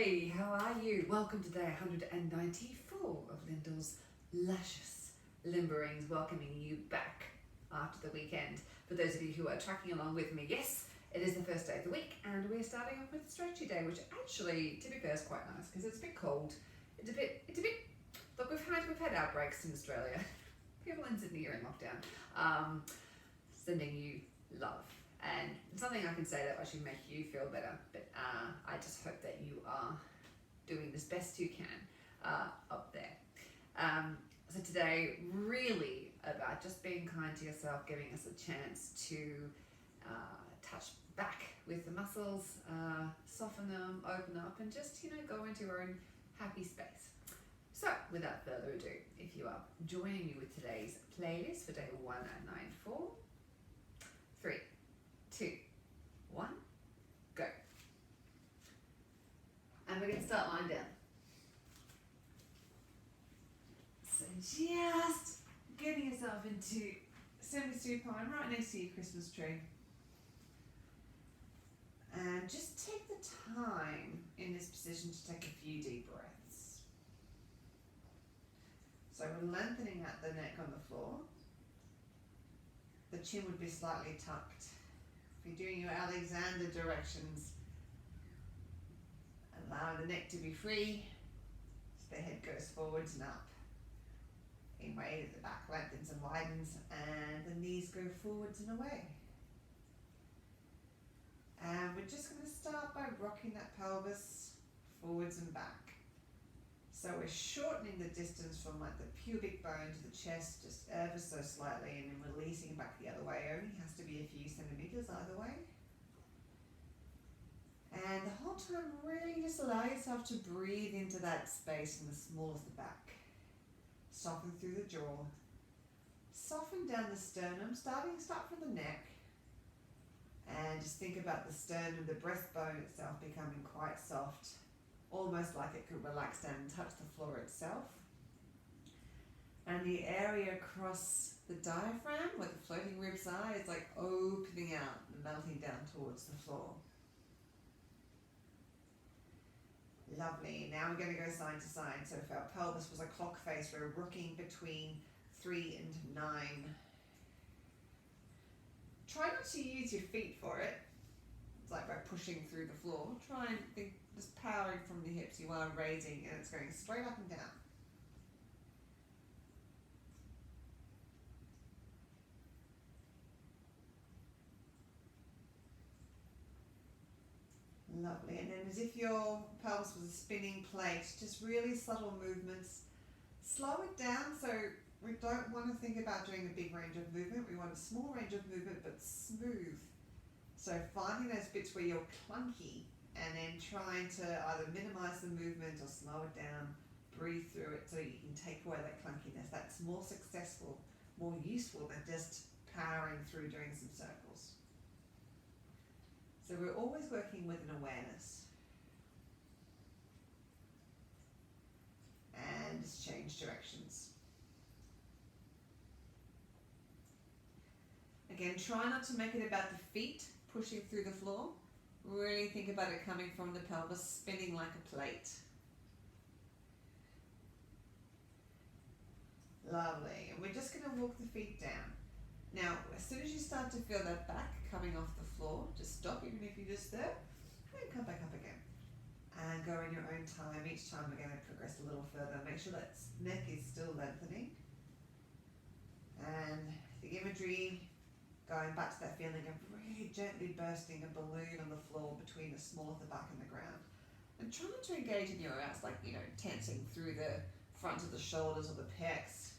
Hey, how are you? Welcome to day 194 of Lyndall's Luscious Limberings, welcoming you back after the weekend. For those of you who are tracking along with me, yes, it is the first day of the week and we're starting off with Stretchy Day, which actually, to be fair, is quite nice because it's a bit cold. It's a bit, look, we've had outbreaks in Australia. People in Sydney are in lockdown. Sending you love. And something I can say that will actually make you feel better, but I just hope that you are doing as best you can up there. So today, really about just being kind to yourself, giving us a chance to touch back with the muscles, soften them, open up, and just, go into your own happy space. So, without further ado, if you are joining me with today's playlist for day 194, 3, 2, 1, go. And we're going to start lying down. So just getting yourself into semi-supine right next to your Christmas tree. And just take the time in this position to take a few deep breaths. So we're lengthening out the neck on the floor. The chin would be slightly tucked. If you're doing your Alexander directions, allow the neck to be free, so the head goes forwards and up. In way that the back lengthens and widens, and the knees go forwards and away. And we're just going to start by rocking that pelvis forwards and back. So we're shortening the distance from like the pubic bone to the chest just ever so slightly, and then releasing it back the other way. It only has to be a few centimeters either way. And the whole time really just allow yourself to breathe into that space in the small of the back. Soften through the jaw. Soften down the sternum, start from the neck. And just think about the sternum, the breastbone itself becoming quite soft. Almost like it could relax down and touch the floor itself. And the area across the diaphragm, where the floating ribs are, is like opening out and melting down towards the floor. Lovely. Now we're going to go side to side. So if our pelvis was a clock face, we're rocking between 3 and 9. Try not to use your feet for it. It's like by pushing through the floor. Try and think, just powering from the hips. You are raising and it's going straight up and down. Lovely. And then as if your pelvis was a spinning plate, just really subtle movements. Slow it down, so we don't want to think about doing a big range of movement. We want a small range of movement but smooth. So finding those bits where you're clunky and then trying to either minimize the movement or slow it down, breathe through it so you can take away that clunkiness. That's more successful, more useful than just powering through doing some circles. So we're always working with an awareness. And just change directions. Again, try not to make it about the feet pushing through the floor. Really think about it coming from the pelvis, spinning like a plate. Lovely. And we're just going to walk the feet down. Now, as soon as you start to feel that back coming off the floor, just stop, even if you're just there, and come back up again. And go in your own time. Each time we're going to progress a little further. Make sure that neck is still lengthening. And the imagery, going back to that feeling of really gently bursting a balloon on the floor between the small of the back and the ground. And try not to engage in your abs, like, tensing through the front of the shoulders or the pecs.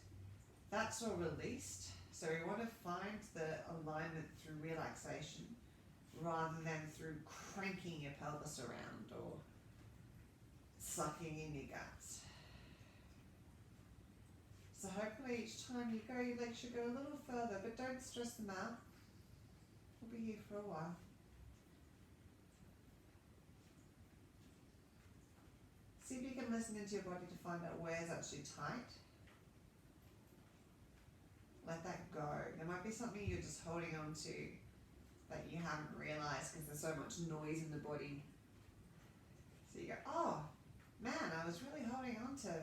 That's all released. So we want to find the alignment through relaxation rather than through cranking your pelvis around or sucking in your guts. So hopefully each time you go, your legs should go a little further, but don't stress them out. We'll be here for a while. See if you can listen into your body to find out where's actually tight. Let that go. There might be something you're just holding on to that you haven't realized because there's so much noise in the body. So you go, oh, man, I was really holding on to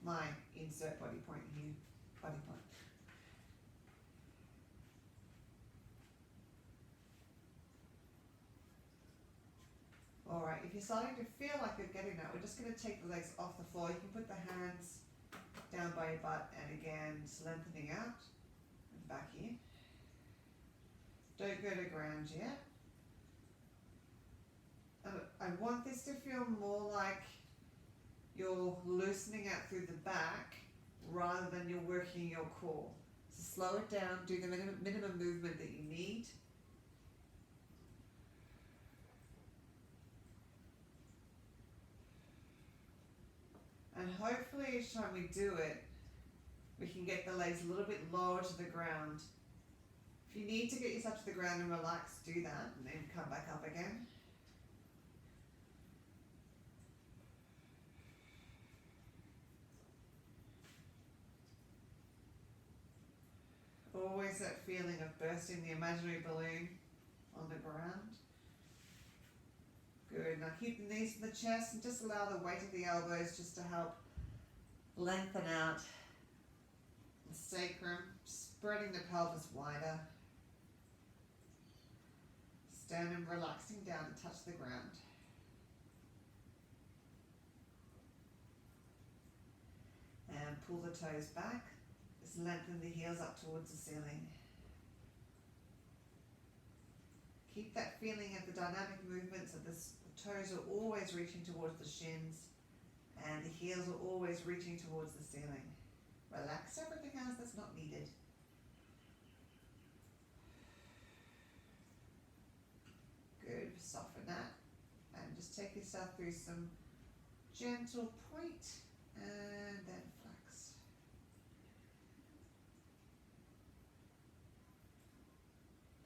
my insert body point here. Body point. Alright, if you're starting to feel like you're getting that, we're just going to take the legs off the floor. You can put the hands down by your butt and again, lengthening out and back in. Don't go to ground yet. I want this to feel more like you're loosening out through the back rather than you're working your core. So slow it down, do the minimum movement that you need. And hopefully each time we do it, we can get the legs a little bit lower to the ground. If you need to get yourself to the ground and relax, do that, and then come back up again. Always that feeling of bursting the imaginary balloon on the ground. Good. Now keep the knees in the chest and just allow the weight of the elbows just to help lengthen out the sacrum, spreading the pelvis wider. Sternum relaxing down to touch the ground. And pull the toes back. Just lengthen the heels up towards the ceiling. Keep that feeling of the dynamic movements of the toes are always reaching towards the shins and the heels are always reaching towards the ceiling. Relax everything else that's not needed. Good, soften that and just take yourself through some gentle point and then flex.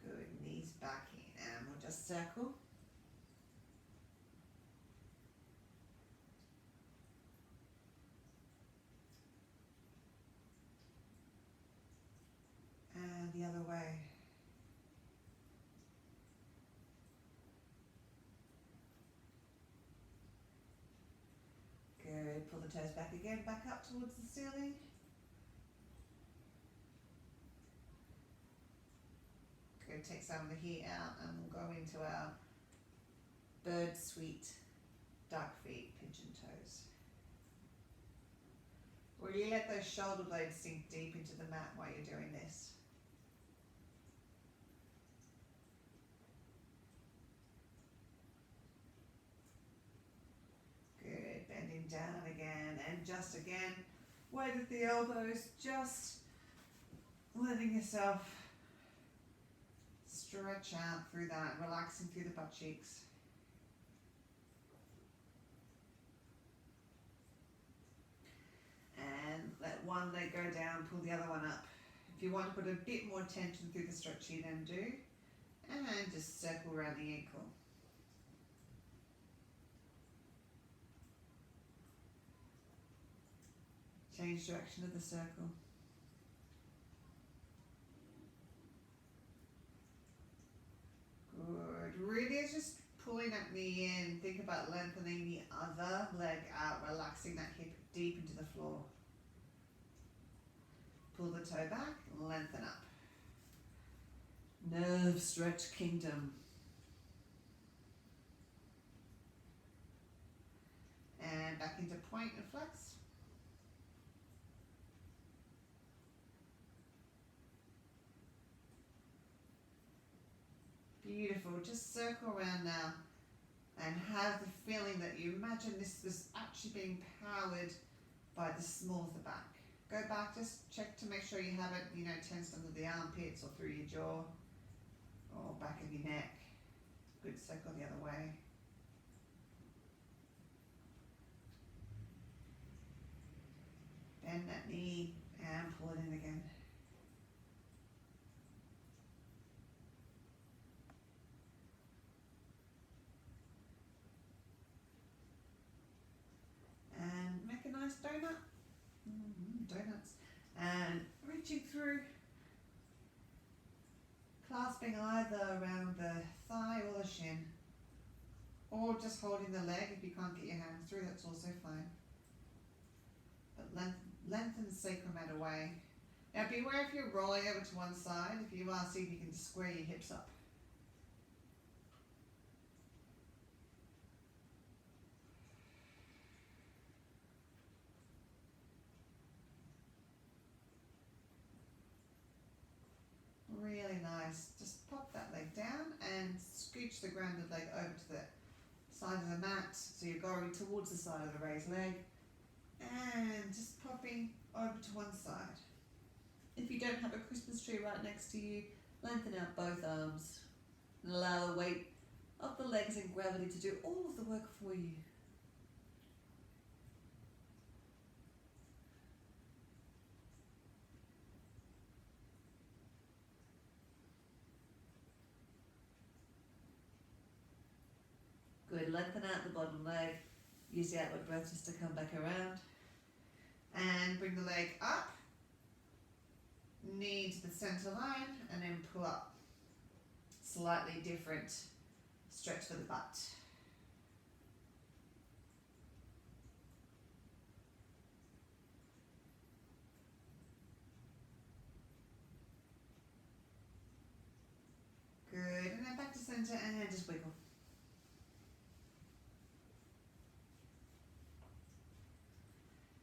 Good, knees back in and we'll just circle. And the other way. Good, pull the toes back again, back up towards the ceiling. Good, take some of the heat out and we'll go into our bird sweet duck feet pigeon toes. Really let those shoulder blades sink deep into the mat while you're doing this. Good, bending down again and just again, weight at the elbows, just letting yourself stretch out through that, relaxing through the butt cheeks. And let one leg go down, pull the other one up. If you want to put a bit more tension through the stretchy, then do. And just circle around the ankle. Change direction of the circle. Good. Really is just pulling that knee in. Think about lengthening the other leg out, relaxing that hip deep into the floor. Pull the toe back, lengthen up. Nerve stretch kingdom. And back into point and flex. Beautiful. Just circle around now and have the feeling that you imagine this was actually being powered by the small of the back. Go back, just check to make sure you haven't, tensed under the armpits or through your jaw or back of your neck. Good, circle the other way. Bend that knee and pull it in again. And make a nice donut. Donuts. And reaching through, clasping either around the thigh or the shin, or just holding the leg. If you can't get your hands through, that's also fine. But lengthen the sacrum out away. Now beware if you're rolling over to one side. If you are, see if you can just square your hips up. Really nice. Just pop that leg down and scooch the grounded leg over to the side of the mat. So you're going towards the side of the raised leg. And just popping over to one side. If you don't have a Christmas tree right next to you, lengthen out both arms and allow the weight of the legs and gravity to do all of the work for you. Good, lengthen out the bottom leg. Use the outward breath just to come back around. And bring the leg up. Knee to the center line and then pull up. Slightly different stretch for the butt. Good, and then back to center and just wiggle.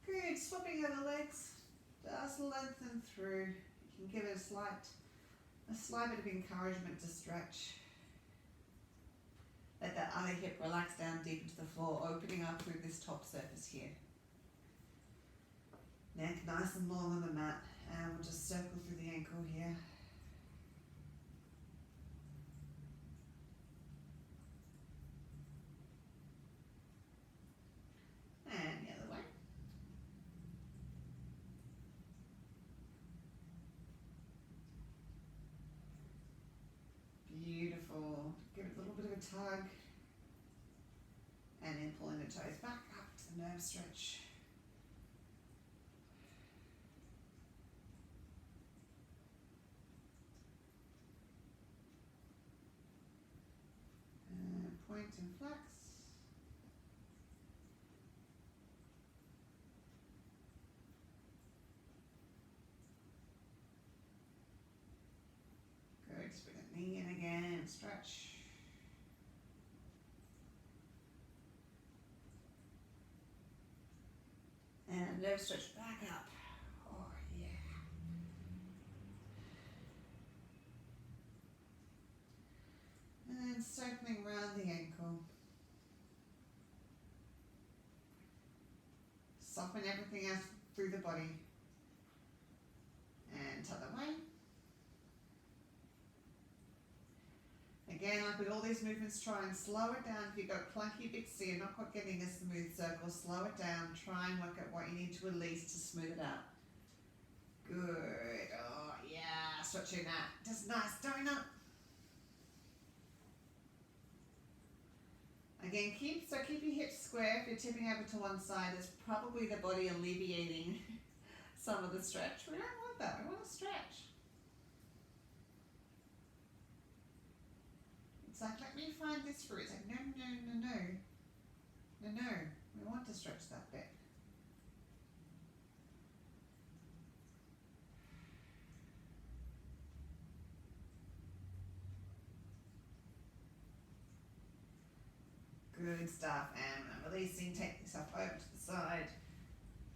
Good, swapping over legs, just lengthen through. You can give it a slight bit of encouragement to stretch. Let that other hip relax down deep into the floor, opening up through this top surface here. Neck nice and long on the mat, and we'll just circle through the ankle here. And the other way. Beautiful. Give it a little bit of a tug. And then pulling the toes back up to the nerve stretch. And point and flex. Good. Just bring the knee in again and stretch. And nerve stretch back up. Oh, yeah. And then circling around the ankle. Soften everything else through the body. And t'other way. Again, like with all these movements, try and slow it down. If you've got clunky bits, so you're not quite getting a smooth circle, slow it down. Try and work out what you need to release to smooth it out. Good. Oh, yeah. Stretching that. Just nice donut. Again, keep your hips square. If you're tipping over to one side, it's probably the body alleviating some of the stretch. We don't want that. We want to stretch. It's like, let me find this fruit. It's like, no. We want to stretch that bit. Good stuff. And releasing, take yourself over to the side.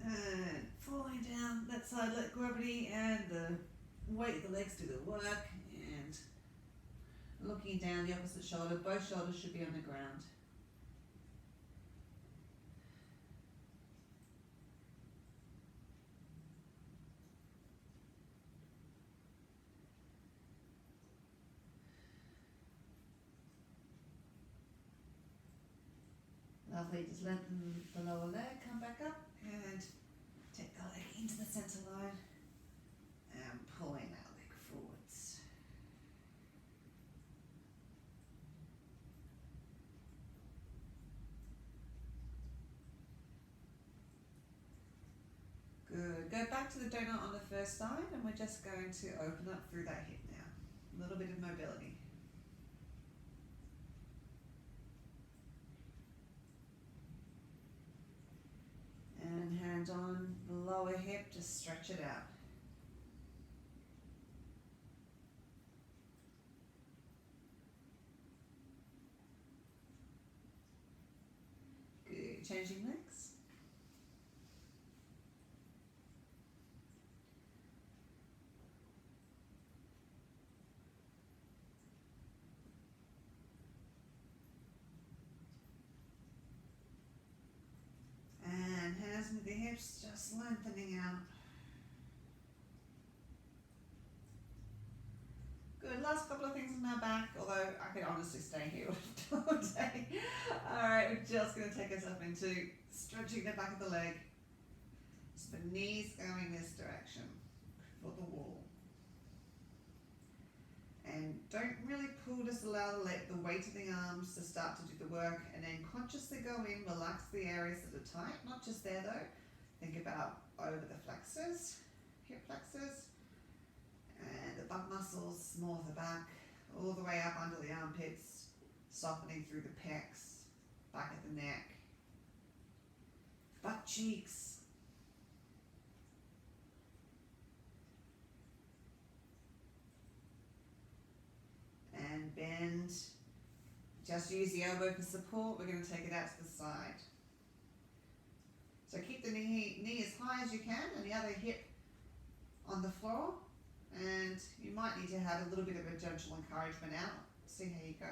And falling down that side, let gravity and the weight of the legs do the work. And looking down the opposite shoulder, both shoulders should be on the ground. Lovely, just lengthen the lower leg, come back up and take the leg into the center line and pulling that leg forwards. Good, go back to the donut on the first side and we're just going to open up through that hip now. A little bit of mobility. just stretch it out. Good. Changing legs. And hands into the hips, just lengthening out. Good, last couple of things on our back, although I could honestly stay here all day. Alright, we're just going to take us up into stretching the back of the leg. So the knees going this direction for the wall. And don't really pull, just allow the weight of the arms to start to do the work, and then consciously go in, relax the areas that are tight, not just there though. Think about over the flexors, hip flexors, and the butt muscles, more of the back, all the way up under the armpits, softening through the pecs, back of the neck, butt cheeks. And bend. Just use the elbow for support. We're going to take it out to the side. So keep the knee as high as you can and the other hip on the floor. And you might need to have a little bit of a gentle encouragement out. See how you go.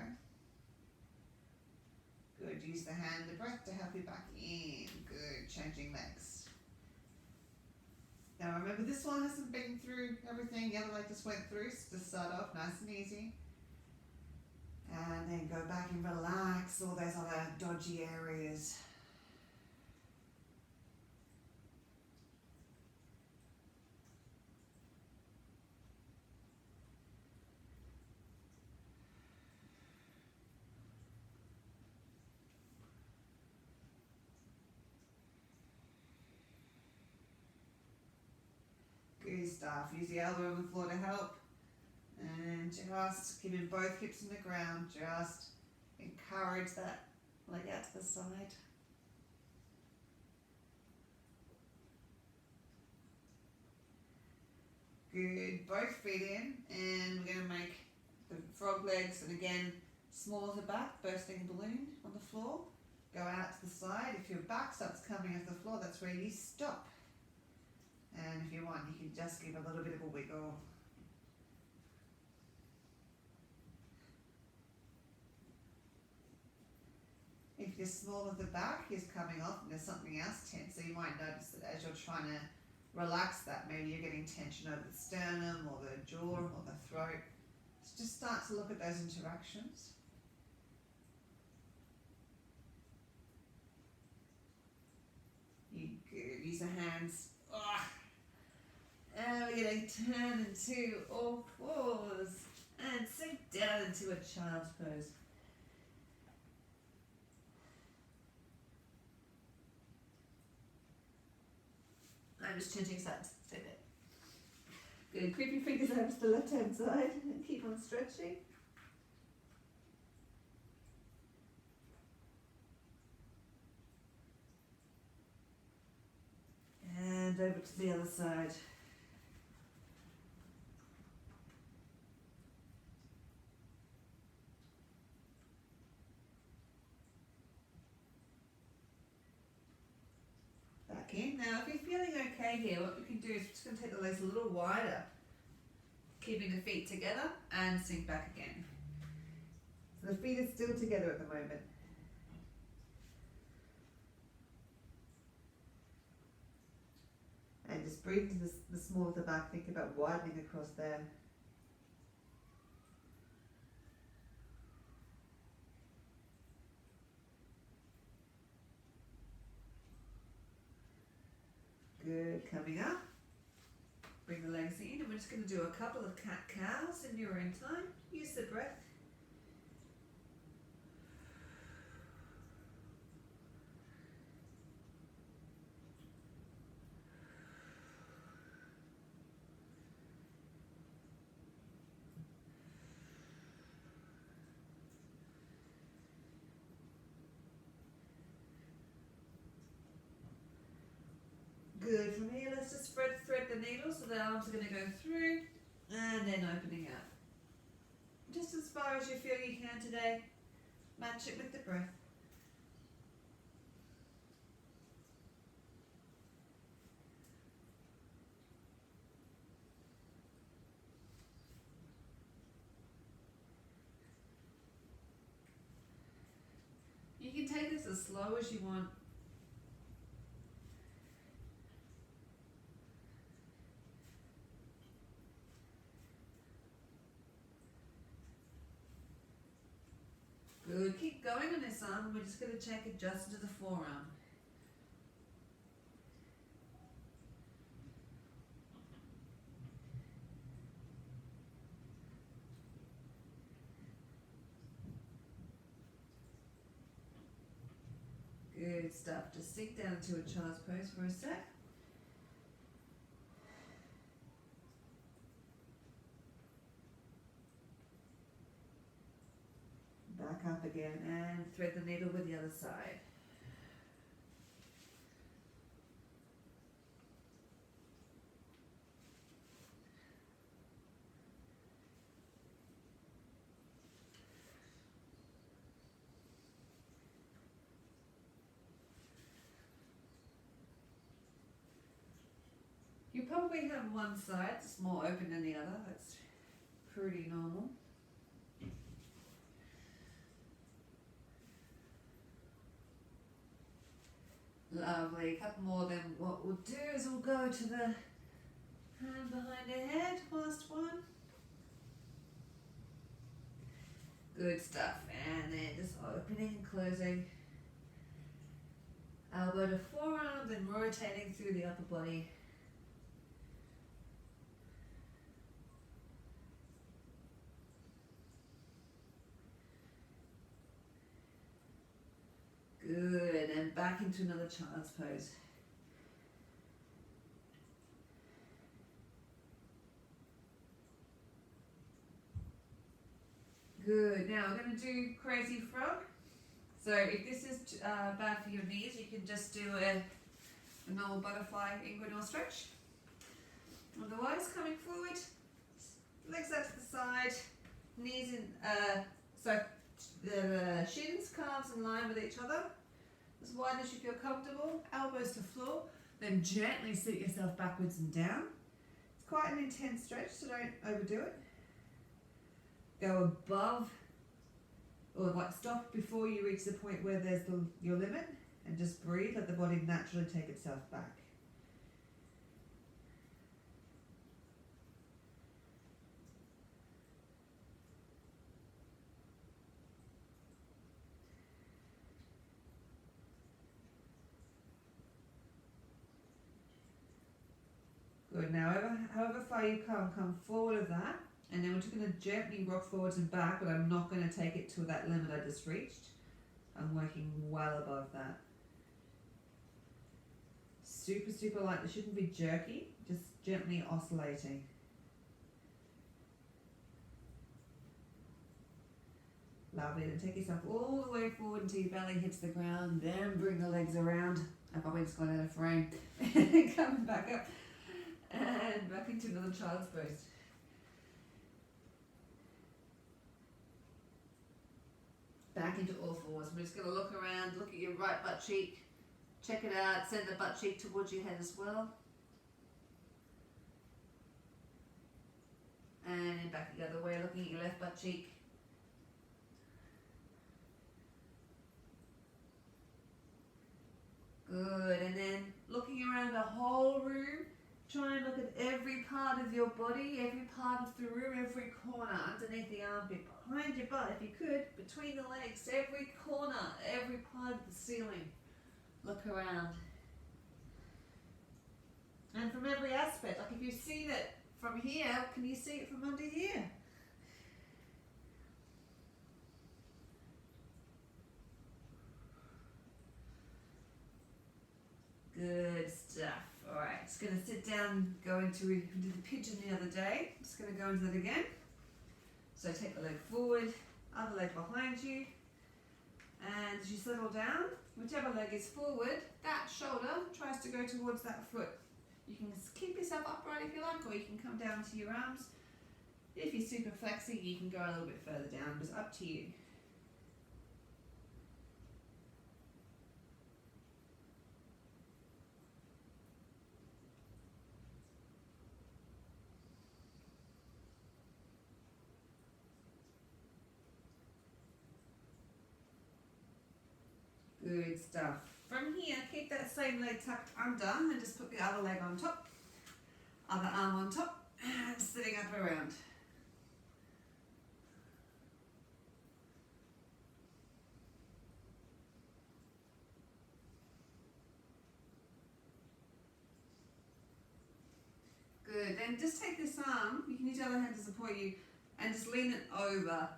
Good. Use the hand, the breath to help you back in. Good. Changing legs. Now remember, this one hasn't been through everything the other leg just went through. So just start off nice and easy. And then go back and relax all those other dodgy areas. Good stuff. Use the elbow on the floor to help. And just keeping both hips on the ground, just encourage that leg out to the side. Good, both feet in, and we're going to make the frog legs, and again, small at the back, bursting balloon on the floor. Go out to the side. If your back starts coming off the floor, that's where you stop. And if you want, you can just give a little bit of a wiggle. If your small of the back is coming off and there's something else tense, so you might notice that as you're trying to relax that, maybe you're getting tension over the sternum or the jaw or the throat. So just start to look at those interactions. You good. Use the hands. And we're going to turn into all fours and sink down into a child's pose. I'm just changing sides. Stay there. Good. Creep your fingers over to the left hand side and keep on stretching. And over to the other side. Back in. Now, if you're feeling okay here, what we can do is we're just going to take the legs a little wider, keeping the feet together, and sink back again. So the feet are still together at the moment. And just breathe into the small of the back. Think about widening across there. Good. Coming up. Bring the legs in, and we're just going to do a couple of cat-cows in your own time. Use the breath. Good. From here, let's to thread the needle, so the arms are going to go through and then opening up. Just as far as you feel you can today. Match it with the breath. You can take this as slow as you want. Good. Keep going on this arm. We're just going to take it just to the forearm. Good stuff. Just sink down into a child's pose for a sec. Back up again and thread the needle with the other side. You probably have one side that's more open than the other. That's pretty normal. Lovely. A couple more, then what we'll do is we'll go to the hand behind the head. Last one. Good stuff. And then just opening and closing. Elbow to forearm, then rotating through the upper body. Good, and back into another child's pose. Good, now we're going to do crazy frog. So if this is bad for your knees, you can just do a normal butterfly inguinal stretch. Otherwise, coming forward, legs out to the side, knees in, so the shins, calves in line with each other, as wide as you feel comfortable, elbows to floor, then gently sit yourself backwards and down. It's quite an intense stretch, so don't overdo it. Go above, or like stop before you reach the point where there's your limit, and just breathe, let the body naturally take itself back. Good, now however far you come forward of that, and then we're just going to gently rock forwards and back, but I'm not going to take it to that limit I just reached. I'm working well above that. Super, super light, it shouldn't be jerky, just gently oscillating. Lovely, then take yourself all the way forward until your belly hits the ground, then bring the legs around. I probably just got out of frame. Coming back up. And back into another child's pose. Back into all fours. We're just going to look around, look at your right butt cheek, check it out, send the butt cheek towards your head as well. And then back the other way, looking at your left butt cheek. Good, and then looking around the whole room. Try and look at every part of your body, every part of the room, every corner, underneath the armpit, behind your butt if you could, between the legs, every corner, every part of the ceiling. Look around. And from every aspect, like if you've seen it from here, can you see it from under here? Good stuff. Alright, just going to sit down, we did the pigeon the other day. Just going to go into that again. So take the leg forward, other leg behind you. And as you settle down, whichever leg is forward, that shoulder tries to go towards that foot. You can keep yourself upright if you like, or you can come down to your arms. If you're super flexy, you can go a little bit further down. It's up to you. Good stuff. From here, keep that same leg tucked under and just put the other leg on top, other arm on top, and sitting up around. Good, then just take this arm, you can use the other hand to support you, and just lean it over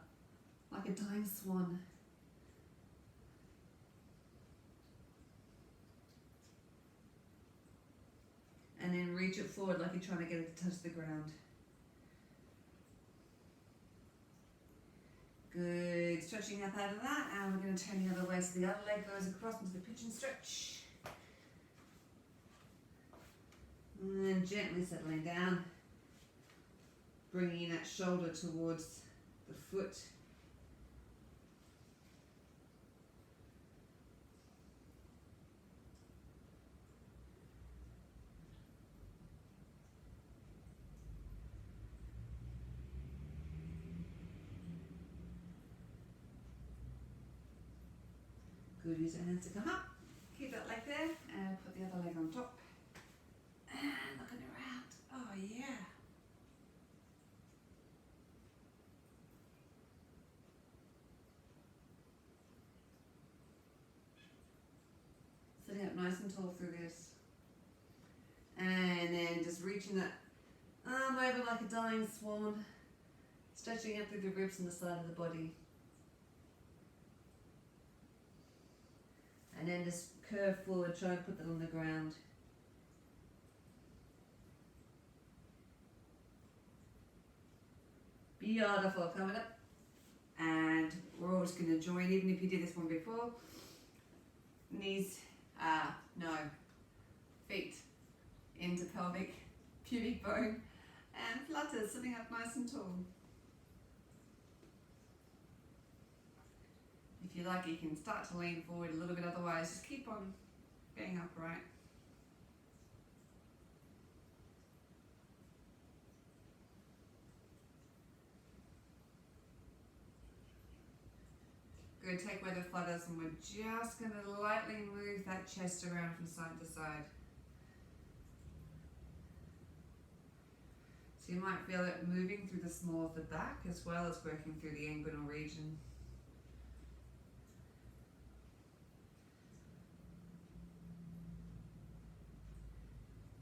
like a dying swan. And then reach it forward like you're trying to get it to touch the ground. Good, stretching up out of that, and we're going to turn the other way so the other leg goes across into the pigeon stretch. And then gently settling down, bringing that shoulder towards the foot. Good, use your hands to come up, keep that leg there, and put the other leg on top. And looking around, oh yeah. Sitting up nice and tall through this. And then just reaching that arm over like a dying swan, stretching up through the ribs and the side of the body. And then just curve forward, try and put that on the ground. Beautiful, coming up. And we're always going to join, even if you did this one before. Knees, feet into pelvic, pubic bone, and flutters, sitting up nice and tall. If you like, you can start to lean forward a little bit, otherwise just keep on being upright. Good, take away the flutters, and we're just going to lightly move that chest around from side to side. So you might feel it moving through the small of the back as well as working through the inguinal region.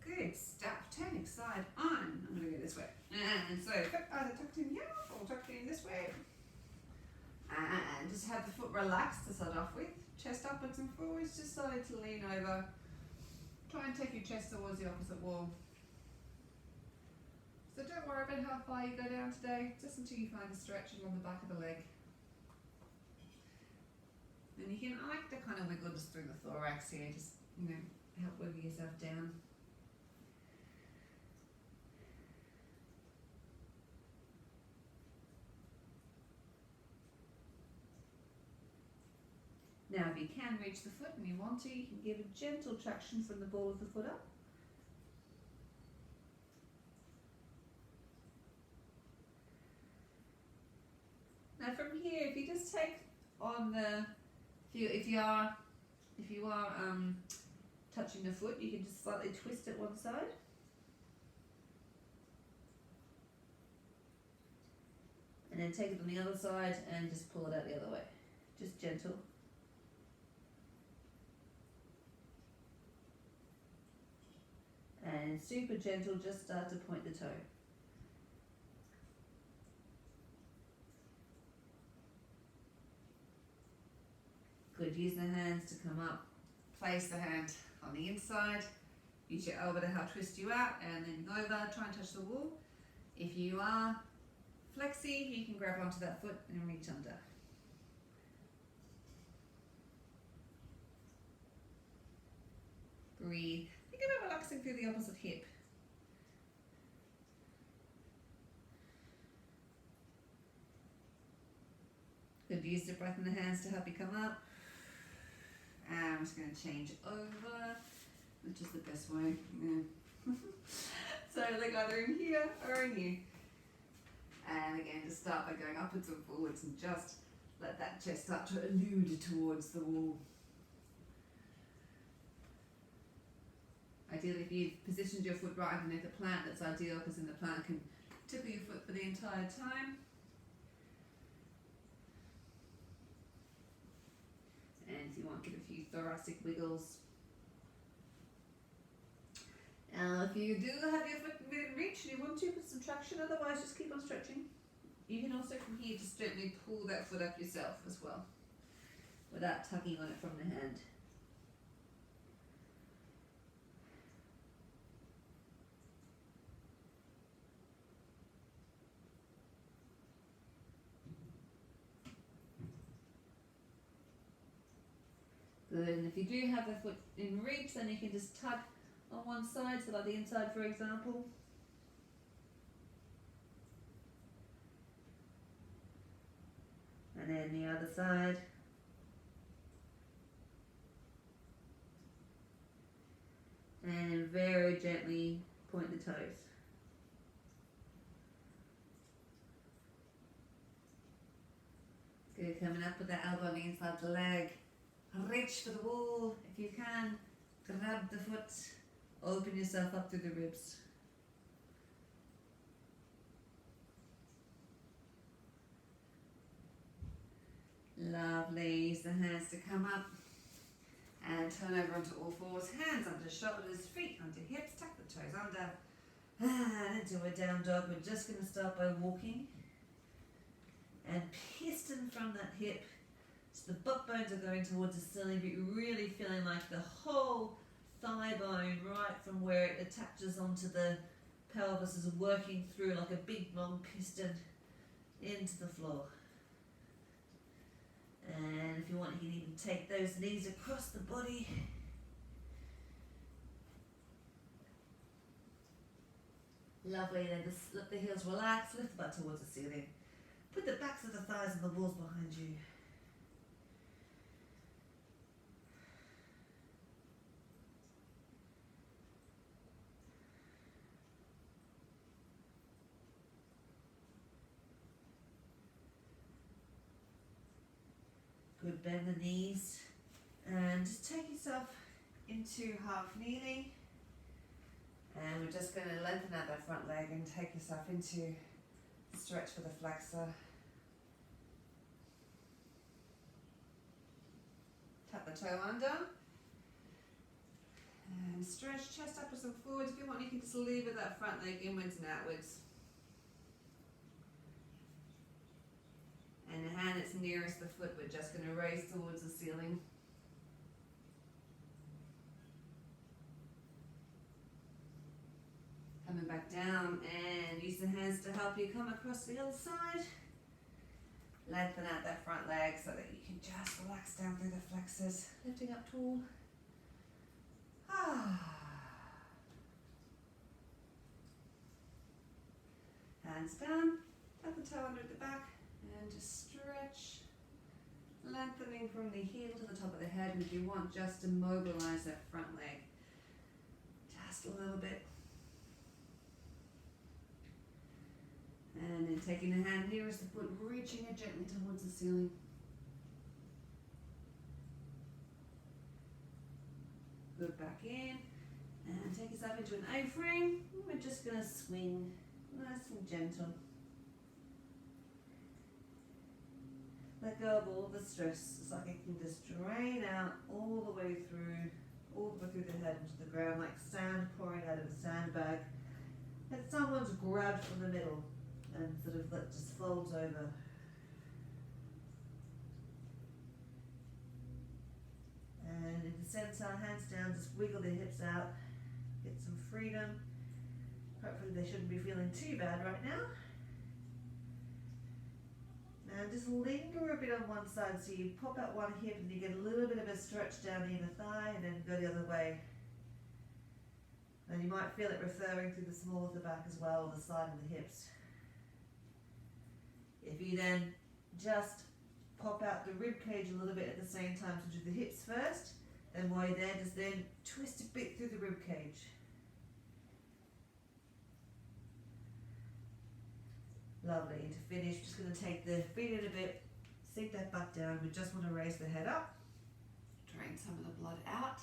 Good stuff. Turning side on. I'm going to go this way. And so either tucked in here or tucked in this way. And just have the foot relaxed to start off with. Chest upwards and forwards. Just starting to lean over. Try and take your chest towards the opposite wall. So don't worry about how far you go down today, just until you find a stretch along the back of the leg. And you can, I like to kind of wiggle just through the thorax here, just, help wiggle yourself down. Now if you can reach the foot and you want to, you can give a gentle traction from the ball of the foot up. Now from here, if you just take on the, if you are touching the foot, you can just slightly twist it one side. And then take it on the other side and just pull it out the other way. Just gentle. And super gentle, just start to point the toe. Good, use the hands to come up. Place the hand on the inside. Use your elbow to help twist you out and then go over, try and touch the wall. If you are flexy, you can grab onto that foot and reach under. Breathe. Think about passing through the opposite hip. Good, use the breath in the hands to help you come up. And I'm just going to change over, which is the best way. Yeah. So leg either in here or in here. And again, just start by going upwards and forwards and just let that chest start to allude towards the wall. Ideally, if you've positioned your foot right underneath the plant, that's ideal because then the plant can tickle your foot for the entire time. And if you want, give a few thoracic wiggles. If you do have your foot within reach and you want to, put some traction, otherwise just keep on stretching. You can also from here just gently pull that foot up yourself as well, without tugging on it from the hand. Good, and if you do have the foot in reach, then you can just tug on one side, so like the inside for example. And then the other side. And very gently point the toes. Good, coming up with that elbow on the inside of the leg. Reach for the wall if you can. Grab the foot. Open yourself up through the ribs. Lovely. Use the hands to come up and turn over onto all fours. Hands under shoulders, feet under hips. Tuck the toes under. And into a down dog. We're just going to start by walking. And piston from that hip. So the butt bones are going towards the ceiling, but you're really feeling like the whole thigh bone, right from where it attaches onto the pelvis, is working through like a big long piston into the floor. And if you want, you can even take those knees across the body. Lovely, then just let the heels relax, lift the butt towards the ceiling. Put the backs of the thighs on the walls behind you. Good, bend the knees and just take yourself into half kneeling, and we're just going to lengthen out that front leg and take yourself into stretch for the flexor. Tap the toe under and stretch chest upwards and forwards. If you want, you can just lever that front leg inwards and outwards. And the hand that's nearest the foot, we're just going to raise towards the ceiling. Coming back down, and use the hands to help you come across the other side. Lengthen out that front leg so that you can just relax down through the flexors. Lifting up tall. Hands down, tuck the toe under at the back. And just stretch, lengthening from the heel to the top of the head. And if you want, just to mobilize that front leg just a little bit. And then taking the hand nearest the foot, reaching it gently towards the ceiling. Good, back in. And take yourself into an A-frame. We're just going to swing nice and gentle. Let go of all the stress. It's like it can just drain out all the way through the head into the ground, like sand pouring out of a sandbag that someone's grabbed from the middle and sort of that just folds over. And in the center, hands down, just wiggle the hips out, get some freedom. Hopefully they shouldn't be feeling too bad right now. And just linger a bit on one side, so you pop out one hip and you get a little bit of a stretch down the inner thigh, and then go the other way. And you might feel it referring through the small of the back as well, or the side of the hips. If you then just pop out the rib cage a little bit at the same time, so do the hips first, then while you're there, just then twist a bit through the rib cage. Lovely. And to finish, just going to take the feet in a bit, sink that butt down. We just want to raise the head up. Drain some of the blood out.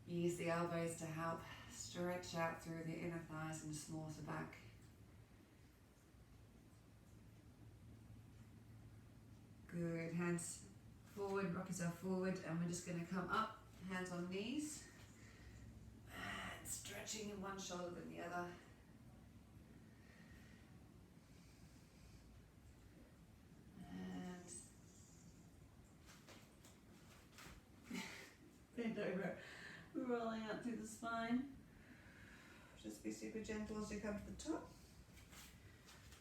Use the elbows to help stretch out through the inner thighs and small of the back. Good. Hands forward, rock yourself forward, and we're just going to come up, hands on knees, and stretching in one shoulder than the other. Bend over, rolling up through the spine. Just be super gentle as you come to the top.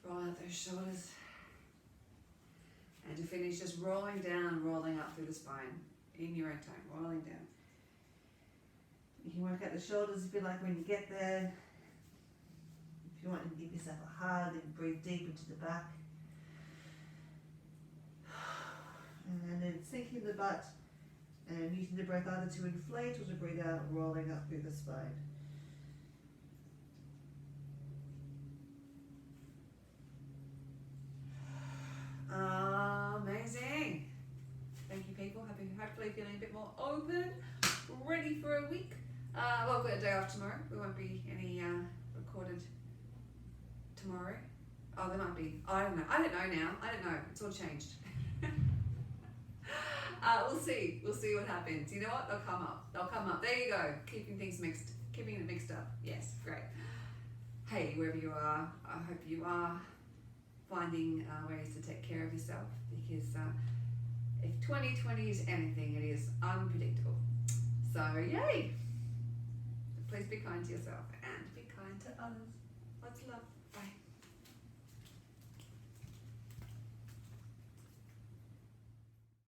Roll out those shoulders. And to finish, just rolling down, rolling up through the spine in your own time, rolling down. You can work out the shoulders if you like when you get there. If you want to give yourself a hug and breathe deep into the back. And then sinking the butt and using the breath either to inflate or to breathe out, rolling up through the spine. Amazing. Thank you, people. Hopefully feeling a bit more open, ready for a week. Well, we've got a day off tomorrow. There won't be any recorded tomorrow. Oh, there might be. I don't know. I don't know now. I don't know. It's all changed. We'll see. We'll see what happens. You know what? They'll come up. They'll come up. There you go. Keeping things mixed. Keeping it mixed up. Yes, great. Hey, wherever you are, I hope you are finding ways to take care of yourself, because if 2020 is anything, it is unpredictable. So, yay! Please be kind to yourself and be kind to others. Lots of love.